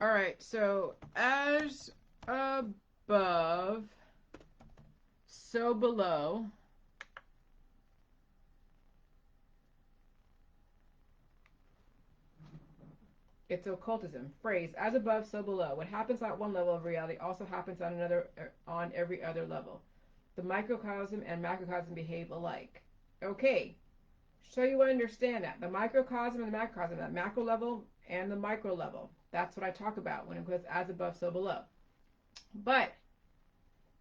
All right, so as above, so below. It's occultism. Phrase, as above, so below. What happens at one level of reality also happens on another, on every other level. The microcosm and macrocosm behave alike. Okay, so you understand that. The microcosm and the macrocosm, that macro level and the micro level. That's what I talk about when it goes as above, so below. But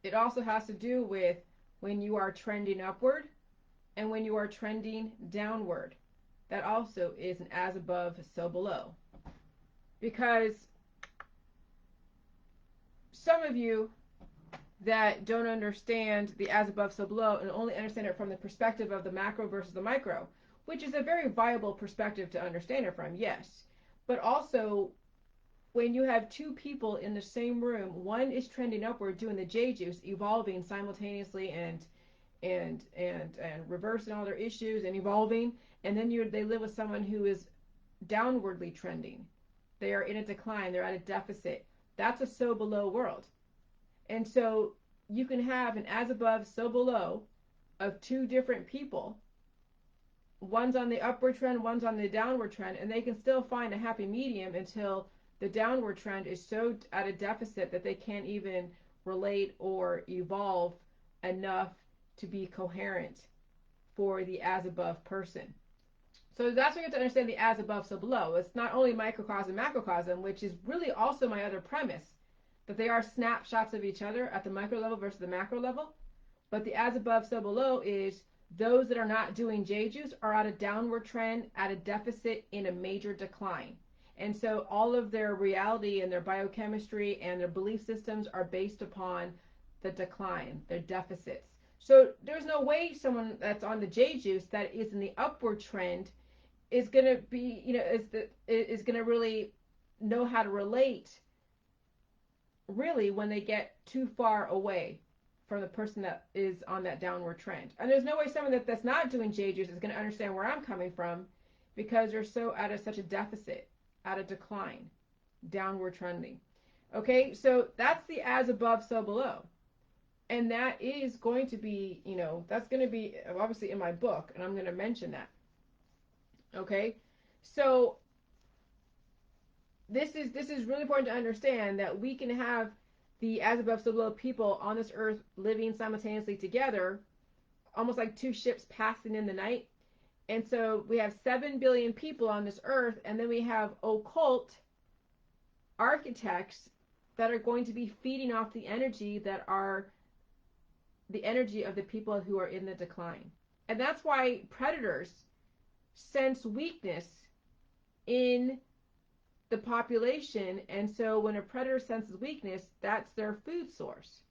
it also has to do with when you are trending upward and when you are trending downward. That also is an as above, so below. Because some of you that don't understand the as above, so below and only understand it from the perspective of the macro versus the micro, which is a very viable perspective to understand it from, yes. But also, when you have two people in the same room, one is trending upward doing the J juice, evolving simultaneously and reversing all their issues and evolving, and then they live with someone who is downwardly trending. They are in a decline, they're at a deficit. That's a so below world. And so you can have an as above, so below of two different people. One's on the upward trend, one's on the downward trend, and they can still find a happy medium until the downward trend is so at a deficit that they can't even relate or evolve enough to be coherent for the as above person. So that's what you have to understand the as above, so below. It's not only microcosm, macrocosm, which is really also my other premise, that they are snapshots of each other at the micro level versus the macro level. But the as above, so below is those that are not doing J juice are at a downward trend, at a deficit, in a major decline. And so all of their reality and their biochemistry and their belief systems are based upon the decline, their deficits. So there's no way someone that's on the J juice that is in the upward trend is going to be, is going to really know how to relate really when they get too far away from the person that is on that downward trend. And there's no way someone that's not doing J juice is going to understand where I'm coming from because they're so at such a deficit, at a decline, downward trending. Okay, so that's the as above, so below. And that is going to be, that's going to be obviously in my book, and I'm going to mention that. Okay, so this is really important to understand that we can have the as above, so below people on this earth living simultaneously together, almost like two ships passing in the night. And so we have 7 billion people on this earth, and then we have occult architects that are going to be feeding off the energy that are the energy of the people who are in the decline. And that's why predators sense weakness in the population. And so when a predator senses weakness, that's their food source.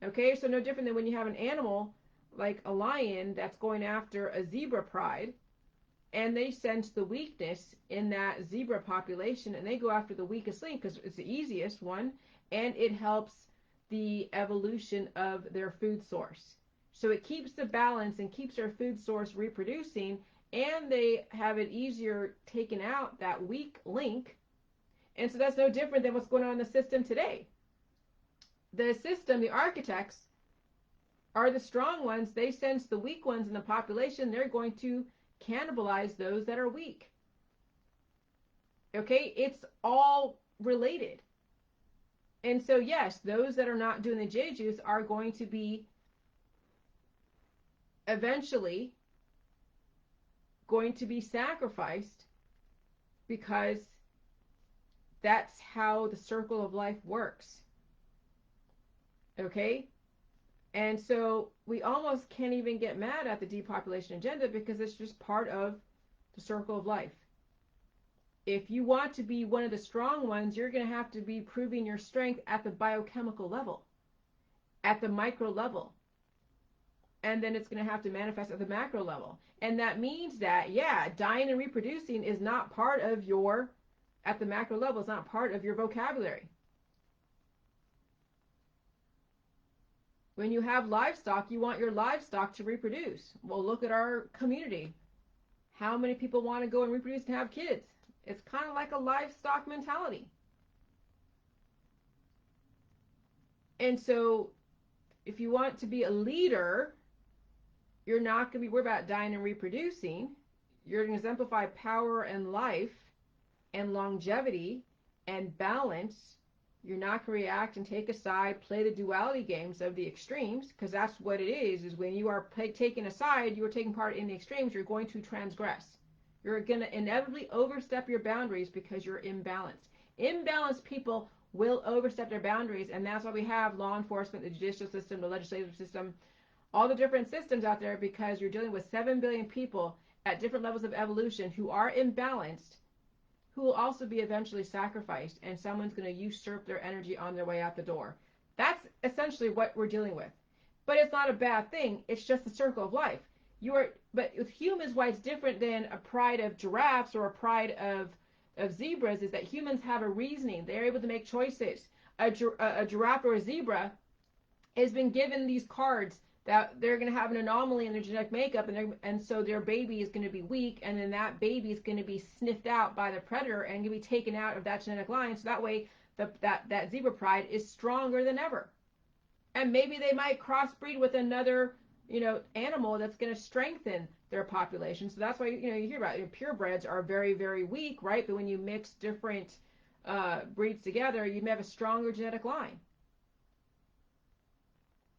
Okay, so no different than when you have an animal like a lion that's going after a zebra pride, and they sense the weakness in that zebra population, and they go after the weakest link because it's the easiest one, and it helps the evolution of their food source. So it keeps the balance and keeps their food source reproducing, and they have it easier taking out that weak link. And so that's no different than what's going on in the system today. The system, the architects, are the strong ones. They sense the weak ones in the population. They're going to cannibalize those that are weak. Okay, it's all related. And so, yes, those that are not doing the J juice are going to be eventually going to be sacrificed because that's how the circle of life works. Okay? And so we almost can't even get mad at the depopulation agenda because it's just part of the circle of life. If you want to be one of the strong ones, you're going to have to be proving your strength at the biochemical level, at the micro level. And then it's going to have to manifest at the macro level. And that means that, yeah, dying and reproducing is not part of your, at the macro level, it's not part of your vocabulary. When you have livestock, you want your livestock to reproduce. Well, look at our community. How many people want to go and reproduce and have kids? It's kind of like a livestock mentality. And so if you want to be a leader, you're not going to be worried about dying and reproducing. You're going to exemplify power and life and longevity and balance. You're not going to react and take a side, play the duality games of the extremes, because that's what it is when you are taking a side, you are taking part in the extremes, you're going to transgress. You're going to inevitably overstep your boundaries because you're imbalanced. Imbalanced people will overstep their boundaries, and that's why we have law enforcement, the judicial system, the legislative system, all the different systems out there, because you're dealing with 7 billion people at different levels of evolution who are imbalanced, who will also be eventually sacrificed, and someone's going to usurp their energy on their way out the door. That's essentially what we're dealing with. But it's not a bad thing. It's just the circle of life. But with humans, why it's different than a pride of giraffes or a pride of zebras is that humans have a reasoning. They're able to make choices. A giraffe or a zebra has been given these cards that they're going to have an anomaly in their genetic makeup, and so their baby is going to be weak, and then that baby is going to be sniffed out by the predator and going to be taken out of that genetic line, so that way that zebra pride is stronger than ever. And maybe they might crossbreed with another animal that's going to strengthen their population. So that's why you hear about purebreds are very, very weak, right? But when you mix different breeds together, you may have a stronger genetic line.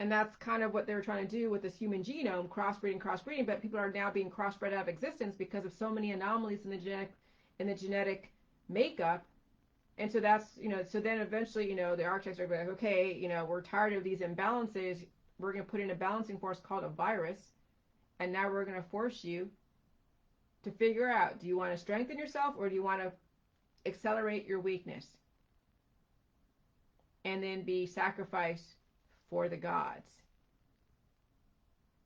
And that's kind of what they were trying to do with this human genome, crossbreeding, but people are now being crossbred out of existence because of so many anomalies in the genetic makeup. And so that's, so then eventually, the architects are like, okay, we're tired of these imbalances. We're going to put in a balancing force called a virus. And now we're going to force you to figure out, do you want to strengthen yourself or do you want to accelerate your weakness? And then be sacrificed for the gods.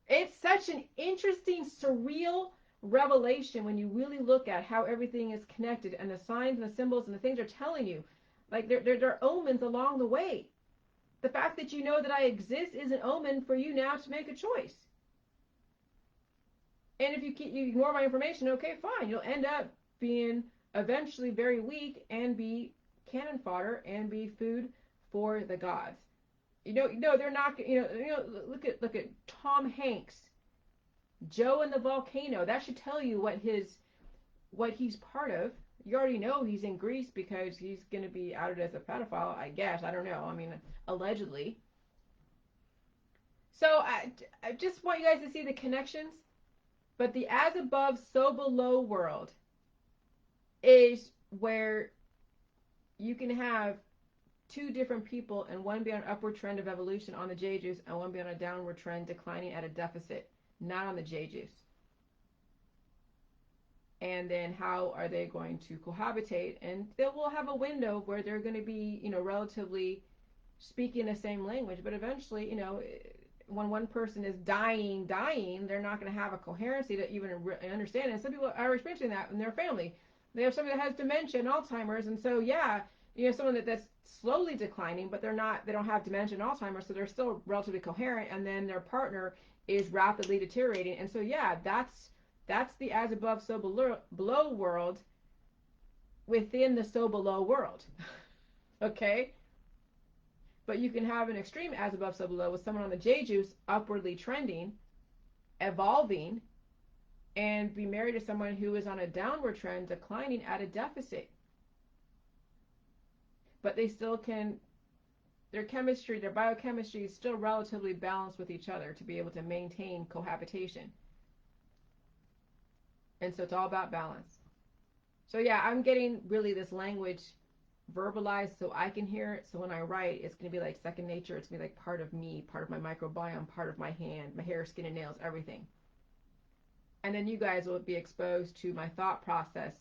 It's such an interesting, surreal revelation when you really look at how everything is connected and the signs and the symbols and the things are telling you. Like they're omens along the way. The fact that you know that I exist is an omen for you now to make a choice. And if you ignore my information, okay, fine. You'll end up being eventually very weak and be cannon fodder and be food for the gods. They're not. Look at Tom Hanks, Joe and the Volcano. That should tell you what he's part of. You already know he's in Greece because he's going to be outed as a pedophile, I guess. I don't know. I mean, allegedly. So I just want you guys to see the connections. But the as above, so below world is where you can have two different people and one be on an upward trend of evolution on the J juice and one be on a downward trend declining at a deficit, not on the J juice. And then how are they going to cohabitate? And they will have a window where they're going to be, relatively speaking the same language, but eventually, when one person is dying, they're not going to have a coherency to even understand. And some people are experiencing that in their family. They have somebody that has dementia and Alzheimer's, and so someone that's slowly declining, but they don't have dementia and Alzheimer's, so they're still relatively coherent, and then their partner is rapidly deteriorating. And so that's the as above so below world within the so below world. Okay? But you can have an extreme as above so below with someone on the J juice upwardly trending, evolving, and be married to someone who is on a downward trend, declining at a deficit. But they still can, their chemistry, their biochemistry is still relatively balanced with each other to be able to maintain cohabitation. And so it's all about balance. So yeah, I'm getting really this language verbalized so I can hear it. So when I write, it's going to be like second nature. It's going to be like part of me, part of my microbiome, part of my hand, my hair, skin, and nails, everything. And then you guys will be exposed to my thought process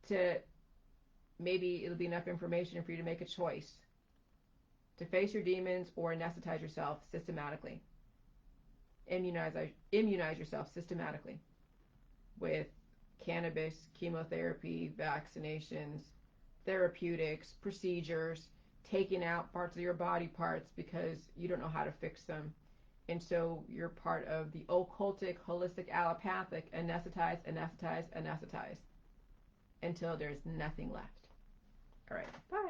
to maybe it'll be enough information for you to make a choice to face your demons or anesthetize yourself systematically. Immunize yourself systematically with cannabis, chemotherapy, vaccinations, therapeutics, procedures, taking out parts of your body parts because you don't know how to fix them. And so you're part of the occultic, holistic, allopathic, anesthetize. until there's nothing left. All right, bye.